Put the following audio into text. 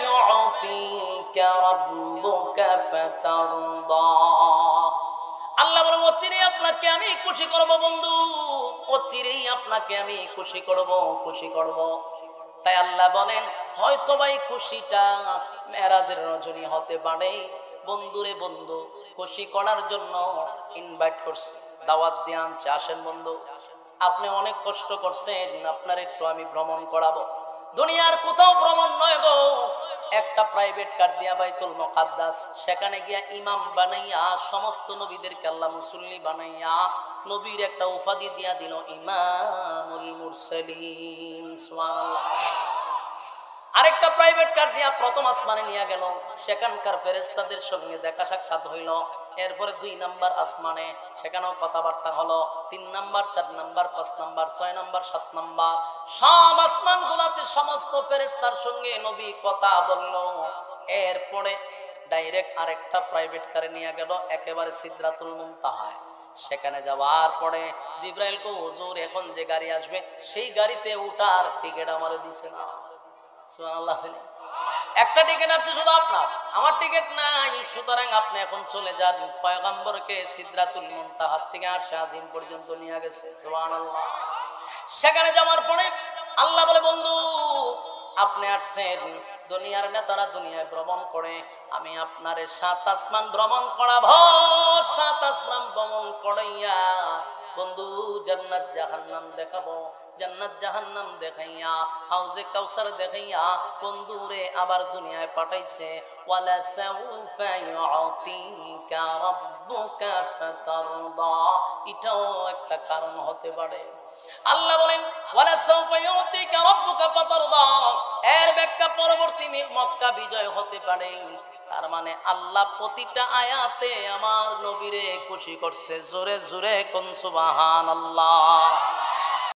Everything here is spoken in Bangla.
يعطيك ربك فترضى আল্লাহ বলেন অচিরেই আপনাকে আমি খুশি করব বন্ধু, অচিরেই আপনাকে আমি খুশি করব। তাই আল্লাহ বলেন হয়তো ভাই খুশিটা মেরাজের রজনী হতে পারে। বন্ধুরে বন্ধু খুশি করার জন্য ইনভাইট করছে, দাওয়াত দিয়ে আনছে, আসেন বন্ধু আপনি অনেক কষ্ট করছেন, আপনার একটু আমি ভ্রমণ করাবো। দুনিয়ার কোথাও ভ্রমণ নয় গো, একটা প্রাইভেট কার দিয়া বাইতুল মুকাদ্দাস, সেখানে গিয়া ইমাম বানাইয়া সমস্ত নবীদেরকে আল্লাহ মুসল্লি বানাইয়া নবীর একটা উপাধি দিয়া দিল ইমামুল মুরসালিন। সুবহানাল্লাহ। আরেকটা প্রাইভেট কার দিয়া প্রথম আসমানে নিয়ে গেল, সেখানকার ফেরেশতাদের সঙ্গে দেখা সাক্ষাৎ হইল। এরপরে 2 নাম্বার আসমানে, সেখানেও কথাবার্তা হলো। 3 number, 4 number, 5 number, 6 number, 7 number, সব আসমান গুলাতে সমস্ত ফেরেশতার সঙ্গে নবী কথা বলল। এরপরে ডাইরেক্ট আরেকটা প্রাইভেট কারে নিয়ে গেল একেবারে সিদরাতুল মুনতাহায়। সেখানে যাওয়ার পরে জিব্রাইল কো হুজুর এখন যে গাড়ি আসবে সেই গাড়িতে উঠার টিকিট আমারে দিছে না। সুবহানাল্লাহ। একটা টিকিট আছে শুধু আপনার, আমার টিকিট নাই, সুতরাং আপনি এখন চলে যান। পয়গম্বরকে সিদরাতুল মুনতাহা থেকে আরশে আজিম পর্যন্ত নিয়ে গেছে। সুবহানাল্লাহ। সেখানে যাওয়ার পরে আল্লাহ বলে বন্ধু আপনি আসছেন, দুনিয়ার নেতারা দুনিয়ায় ভ্রমণ করে, আমি আপনারে 7 আসমান ভ্রমণ করাবো। 7 আসমান ভ্রমণ করাইয়া বন্ধু জান্নাত জাহান্নাম দেখাবো, জান্নাত জাহান্নাম দেখাইয়া হাউজে কাউসার দেখাইয়া বন্ধুরে আবার দুনিয়ায় পাঠাইছে। ওয়ালা সাউফা ইউতিকা রাব্বুকা ফাতারদা, এটাও একটা কারণ হতে পারে। আল্লাহ বলেন ওয়ালা সাউফা ইউতিকা রাব্বুকা ফাতারদা, এর ব্যাখ্যা পরবর্তী মক্কা বিজয় হতে পারে। তার মানে আল্লাহ প্রতিটা আয়াতে আমার নবীরে খুশি করছে। জোরে জোরে কোন সুবহানাল্লাহ।